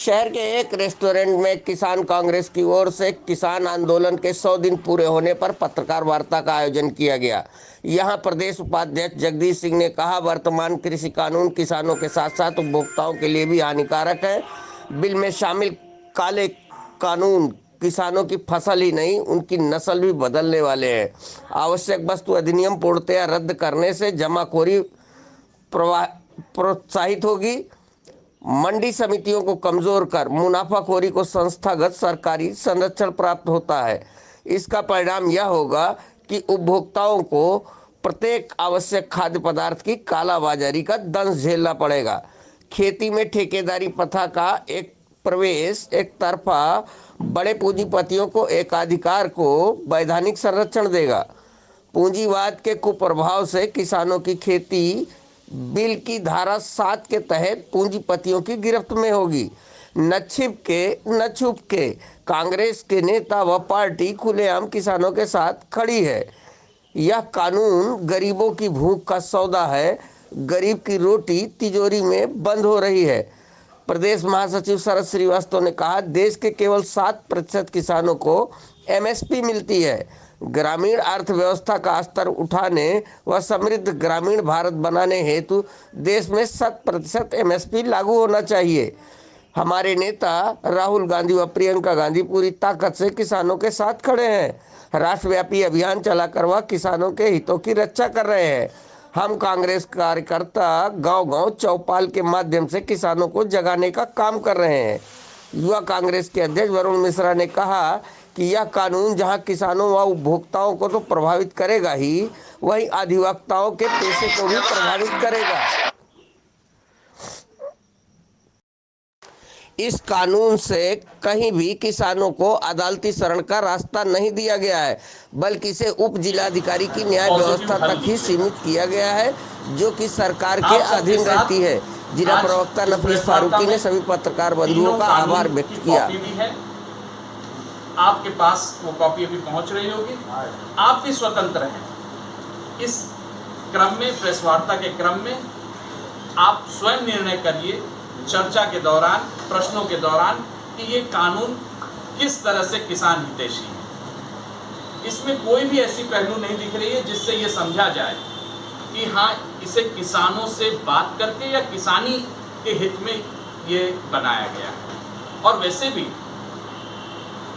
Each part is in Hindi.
शहर के एक रेस्टोरेंट में किसान कांग्रेस की ओर से किसान आंदोलन के 100 दिन पूरे होने पर पत्रकार वार्ता का आयोजन किया गया। यहां प्रदेश उपाध्यक्ष जगदीश सिंह ने कहा, वर्तमान कृषि कानून किसानों के साथ साथ उपभोक्ताओं के लिए भी हानिकारक है। बिल में शामिल काले कानून किसानों की फसल ही नहीं, उनकी नस्ल भी बदलने वाले हैं। आवश्यक वस्तु अधिनियम पूर्णतया रद्द करने से जमाखोरी प्रोत्साहित होगी। मंडी समितियों को कमजोर कर मुनाफाखोरी को संस्थागत सरकारी संरक्षण प्राप्त होता है। इसका परिणाम यह होगा कि उपभोक्ताओं को प्रत्येक आवश्यक खाद्य पदार्थ की कालाबाजारी का दंश झेलना पड़ेगा। खेती में ठेकेदारी प्रथा का एक प्रवेश एक तरफा बड़े पूंजीपतियों को एकाधिकार को वैधानिक संरक्षण देगा। पूंजीवाद के कुप्रभाव से किसानों की खेती बिल की धारा 7 के तहत पूंजीपतियों की गिरफ्त में होगी। न छिप के न छुप के कांग्रेस के नेता व पार्टी खुलेआम किसानों के साथ खड़ी है। यह कानून गरीबों की भूख का सौदा है। गरीब की रोटी तिजोरी में बंद हो रही है। प्रदेश महासचिव शरद श्रीवास्तव ने कहा, देश के केवल 7% किसानों को एमएसपी मिलती है। ग्रामीण अर्थव्यवस्था का स्तर उठाने व समृद्ध ग्रामीण भारत बनाने हेतु देश में 100% एमएसपी लागू होना चाहिए। हमारे नेता राहुल गांधी व प्रियंका गांधी पूरी ताकत से किसानों के साथ खड़े हैं। राष्ट्रव्यापी अभियान चलाकर वह किसानों के हितों की रक्षा कर रहे हैं। हम कांग्रेस कार्यकर्ता गांव-गांव चौपाल के माध्यम से किसानों को जगाने का काम कर रहे हैं। युवा कांग्रेस के अध्यक्ष वरुण मिश्रा ने कहा कि यह कानून जहां किसानों व उपभोक्ताओं को तो प्रभावित करेगा ही, वहीं अधिवक्ताओं के पेशे को भी प्रभावित करेगा। इस कानून से कहीं भी किसानों को अदालती शरण का रास्ता नहीं दिया गया है, बल्कि इसे उप जिलाधिकारी की न्याय व्यवस्था तक ही सीमित किया गया है, जो कि सरकार के अधीन रहती है। जिला प्रवक्ता नफीस फारूकी ने सभी पत्रकार बंधुओं का आभार व्यक्त किया। आपके पास वो कॉपी अभी पहुंच रही होगी। आप भी स्वतंत्र हैं। इस क्रम में, प्रेस वार्ता के क्रम में आप स्वयं निर्णय करिए, चर्चा के दौरान, प्रश्नों के दौरान, कि ये कानून किस तरह से किसान हितैषी है। इसमें कोई भी ऐसी पहलू नहीं दिख रही है जिससे ये समझा जाए कि हाँ, इसे किसानों से बात करके या किसानी के हित में ये बनाया गया है। और वैसे भी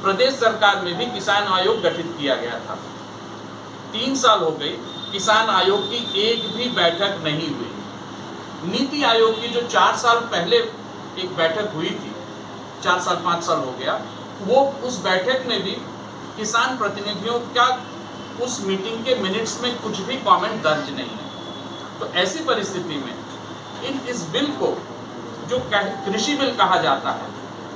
प्रदेश सरकार में भी किसान आयोग गठित किया गया था। 3 साल हो गए, किसान आयोग की एक भी बैठक नहीं हुई। नीति आयोग की जो 4 साल पहले एक बैठक हुई थी, 4 साल 5 साल हो गया, वो उस बैठक में भी किसान प्रतिनिधियों का उस मीटिंग के मिनट्स में कुछ भी कमेंट दर्ज नहीं है। तो ऐसी परिस्थिति में इस बिल को, जो कृषि बिल कहा जाता है,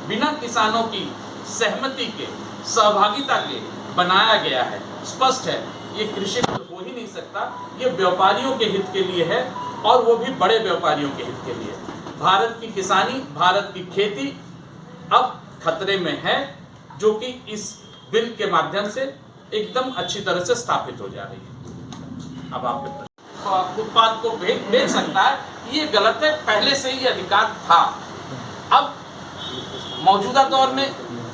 बिना किसानों की सहमति के, सहभागिता के बनाया गया है। स्पष्ट है, ये कृषि बिल हो ही नहीं सकता। ये व्यापारियों के हित के लिए है, और वो भी बड़े व्यापारियों के हित के लिए। भारत की किसानी, भारत की खेती अब खतरे में है, जो कि इस बिल के माध्यम से एकदम अच्छी तरह से स्थापित हो जा रही है। अब आप उत्पाद को बेच सकता है, ये गलत है। पहले से ही अधिकार था। अब मौजूदा दौर में,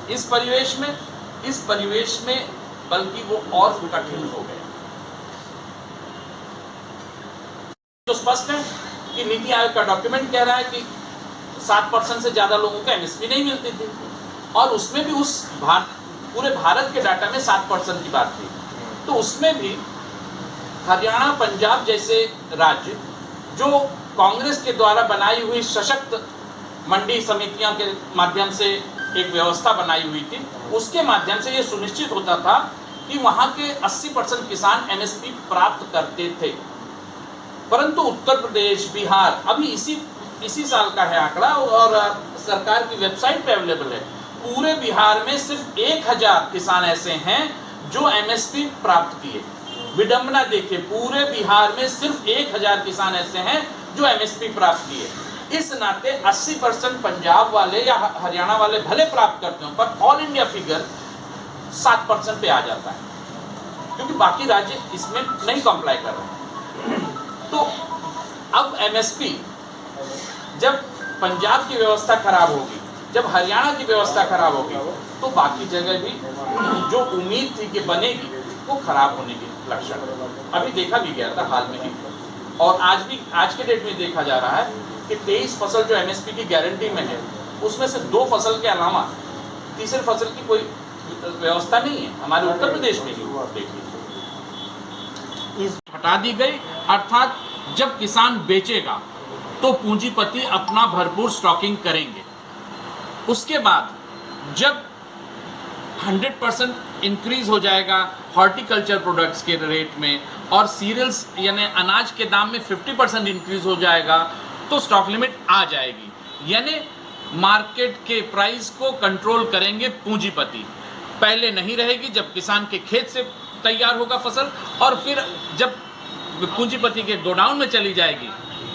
इस परिवेश में बल्कि वो और कठिन हो गया। तो स्पष्ट है कि नीति आयोग का डॉक्यूमेंट कह रहा है कि 7% से ज्यादा लोगों को एमएसपी नहीं मिलती थी, और उसमें भी उस पूरे भारत के डाटा में 7% की बात थी। तो उसमें भी हरियाणा, पंजाब जैसे राज्य, जो कांग्रेस के द्वारा बनाई हुई सशक्त मंडी समितियों के माध्यम से एक व्यवस्था बनाई हुई थी, उसके माध्यम से ये सुनिश्चित होता था कि वहाँ के 80% किसान एमएसपी प्राप्त करते थे। परंतु उत्तर प्रदेश, बिहार, अभी इसी साल का है आंकड़ा, और सरकार की वेबसाइट पे अवेलेबल है, पूरे बिहार में सिर्फ 1000 किसान ऐसे हैं जो एमएसपी प्राप्त किए। विडंबना देखिए, पूरे बिहार में सिर्फ 1000 किसान ऐसे हैं जो एमएसपी प्राप्त किए। इस नाते 80% पंजाब वाले या हरियाणा वाले भले प्राप्त करते हो, पर ऑल इंडिया फिगर 7% पे आ जाता है, क्योंकि बाकी राज्य इसमें नहीं कंप्लाई कर रहे। तो अब एमएसपी, जब पंजाब की व्यवस्था खराब होगी, जब हरियाणा की व्यवस्था खराब होगी तो बाकी जगह भी जो उम्मीद थी कि बनेगी वो खराब होने के लक्षण अभी देखा भी गया था हाल में ही, और आज के डेट में देखा जा रहा है कि 23 फसल जो एमएसपी की गारंटी में है उसमें से 2 फसल के अलावा तीसरे फसल की कोई व्यवस्था नहीं है। हमारे उत्तर प्रदेश में ही देखिए हटा दी गई, अर्थात जब किसान बेचेगा तो पूंजीपति अपना भरपूर स्टॉकिंग करेंगे। उसके बाद जब 100% इंक्रीज हो जाएगा हॉर्टिकल्चर प्रोडक्ट्स के रेट में और सीरियल्स यानी अनाज के दाम में 50% इंक्रीज हो जाएगा तो स्टॉक लिमिट आ जाएगी। यानी मार्केट के प्राइस को कंट्रोल करेंगे पूंजीपति। पहले नहीं रहेगी जब किसान के खेत से तैयार होगा फसल, और फिर जब पूंजीपति के गोडाउन में चली जाएगी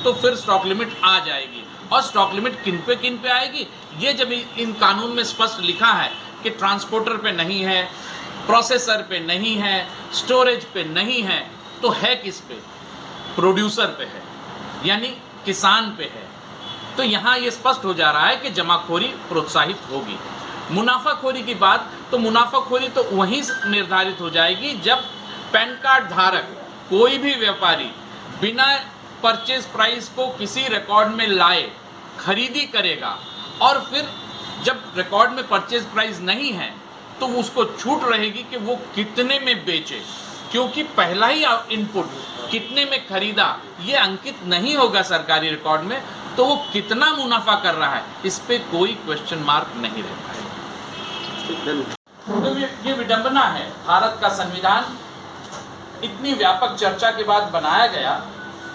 तो फिर स्टॉक लिमिट आ जाएगी। और स्टॉक लिमिट किन पे आएगी, ये जब इन कानून में स्पष्ट लिखा है कि ट्रांसपोर्टर पे नहीं है, प्रोसेसर पे नहीं है, स्टोरेज पे नहीं है, तो है किस पे? प्रोड्यूसर पे है, यानी किसान पे है। तो यहाँ ये स्पष्ट हो जा रहा है कि जमाखोरी प्रोत्साहित होगी। मुनाफाखोरी की बात, तो मुनाफाखोरी तो वहीं निर्धारित हो जाएगी जब पैन कार्ड धारक कोई भी व्यापारी बिना परचेज प्राइस को किसी रिकॉर्ड में लाए खरीदी करेगा, और फिर जब रिकॉर्ड में परचेज प्राइस नहीं है तो उसको छूट रहेगी कि वो कितने में बेचे, क्योंकि पहला ही इनपुट कितने में खरीदा ये अंकित नहीं होगा सरकारी रिकॉर्ड में, तो वो कितना मुनाफा कर रहा है इस पे कोई क्वेश्चन मार्क नहीं रहता है। तो ये विडंबना है, भारत का संविधान इतनी व्यापक चर्चा के बाद बनाया गया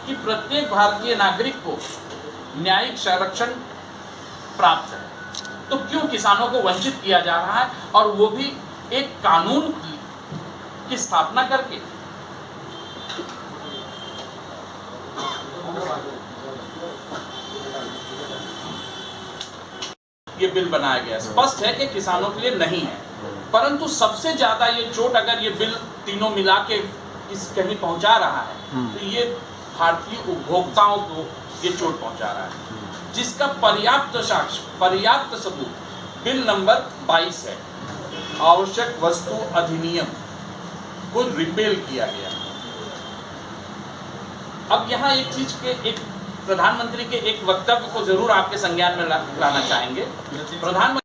कि प्रत्येक भारतीय नागरिक को न्यायिक संरक्षण प्राप्त है, तो क्यों किसानों को वंचित किया जा रहा है, और वो भी एक कानून की स्थापना करके। ये बिल बनाया गया, स्पष्ट है कि किसानों के लिए नहीं है, परंतु सबसे ज्यादा ये चोट अगर ये बिल तीनों मिला के कहीं पहुंचा रहा है तो ये भारतीय उपभोक्ताओं को ये चोट पहुंचा रहा है, जिसका पर्याप्त साक्ष्य, पर्याप्त सबूत बिल नंबर 22 है। आवश्यक वस्तु अधिनियम को रिपेल किया गया। अब यहाँ एक चीज के, एक प्रधानमंत्री के एक वक्तव्य को जरूर आपके संज्ञान में लाना चाहेंगे। प्रधानमंत्री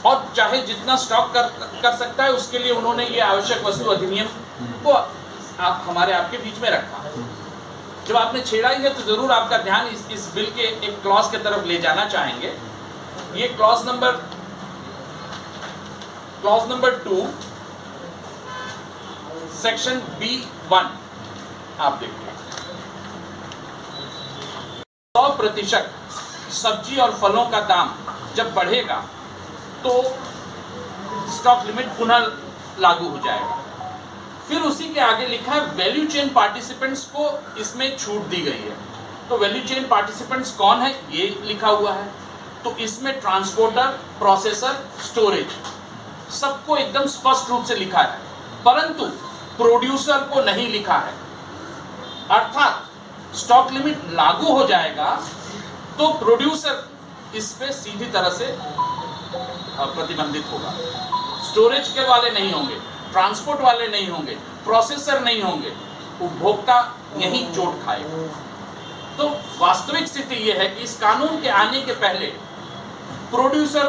और चाहे जितना स्टॉक कर सकता है उसके लिए उन्होंने ये आवश्यक वस्तु अधिनियम को आपके बीच में रखा। जब आपने छेड़ा ही है तो जरूर आपका ध्यान इस बिल के एक क्लॉज की तरफ ले जाना चाहेंगे। ये क्लॉज नंबर 2 सेक्शन B1 आप देखिए, 100% सब्जी और फलों का दाम जब बढ़ेगा तो स्टॉक लिमिट पुनः लागू हो जाएगा। फिर उसी के आगे लिखा है वैल्यू चेन पार्टिसिपेंट्स को इसमें छूट दी गई है। तो वैल्यू चेन पार्टिसिपेंट्स कौन है ये लिखा हुआ है, तो इसमें ट्रांसपोर्टर, प्रोसेसर, स्टोरेज सबको एकदम स्पष्ट रूप से लिखा है, परंतु प्रोड्यूसर को नहीं लिखा है। अर्थात स्टॉक लिमिट लागू हो जाएगा तो प्रोड्यूसर इस पे सीधी तरह से प्रतिबंधित होगा। स्टोरेज के वाले नहीं होंगे, ट्रांसपोर्ट वाले नहीं होंगे, प्रोसेसर नहीं होंगे, उपभोक्ता यही चोट खाएगा। तो वास्तविक स्थिति यह है कि इस कानून के आने के पहले प्रोड्यूसर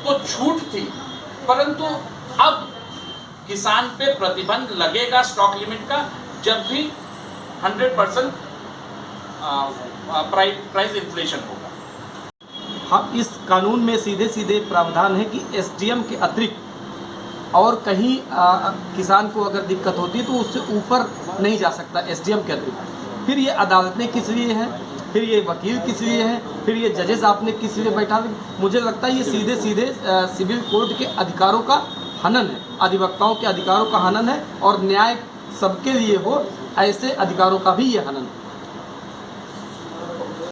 को छूट थी, परंतु अब किसान पे प्रतिबंध लगेगा स्टॉक लिमिट का जब भी 100% प्राइस इन्फ्लेशन होगा। हाँ, इस कानून में सीधे सीधे प्रावधान है कि एसडीएम के अतिरिक्त और कहीं किसान को अगर दिक्कत होती है तो उससे ऊपर नहीं जा सकता एसडीएम के अतिरिक्त। फिर ये अदालतें किस लिए हैं, फिर ये वकील किस लिए हैं, फिर ये जजेस आपने किस लिए बैठा। मुझे लगता है ये सीधे सीधे सिविल कोड के अधिकारों का हनन है, अधिवक्ताओं के अधिकारों का हनन है, और न्याय सबके लिए हो ऐसे अधिकारों का भी ये हनन है।